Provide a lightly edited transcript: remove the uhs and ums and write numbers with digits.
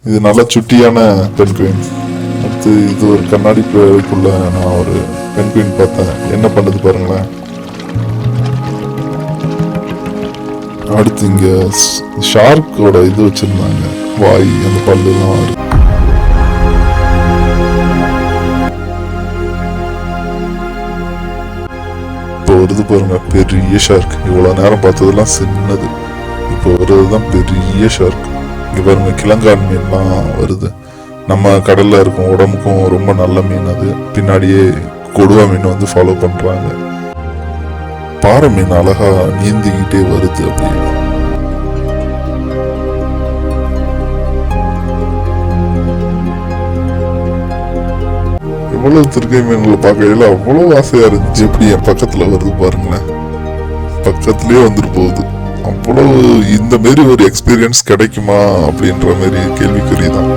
இது நல்ல சுட்டியான பென்குயின். அடுத்து இது ஒரு கண்ணாடி குள்ள நான் ஒரு பென்குயின் பார்த்தேன். என்ன பண்ணுது பாருங்களேன். அடுத்து இங்க ஷார்க்கோட இது வச்சிருந்தாங்க, வாய் அந்த பல்லுலாம் இருக்கு. இப்போ வருது பாருங்க பெரிய ஷார்க். இவ்வளவு நேரம் பார்த்ததெல்லாம் சின்னது, இப்போ வருதுதான் பெரிய ஷார்க். இங்க பாருங்க கிழங்கான் மீன்லாம் வருது. நம்ம கடல்ல இருக்கும் உடம்புக்கும் ரொம்ப நல்ல மீன் அது. பின்னாடியே கொடுவா மீன் வந்து ஃபாலோ பண்றாங்க. பாறை மீன் அழகா நீந்திக்கிட்டே வருது. அப்படி எவ்வளவு திருக்கை மீன்களை பார்க்கையில அவ்வளவு ஆசையா இருந்துச்சு. எப்படி என் பக்கத்துல வருது பாருங்களேன், பக்கத்திலேயே வந்துட்டு போகுது. அவ்வளவு இந்த மாரி ஒரு எக்ஸ்பீரியன்ஸ் கிடைக்குமா அப்படின்ற மாதிரி கேள்விக்குறிதான்.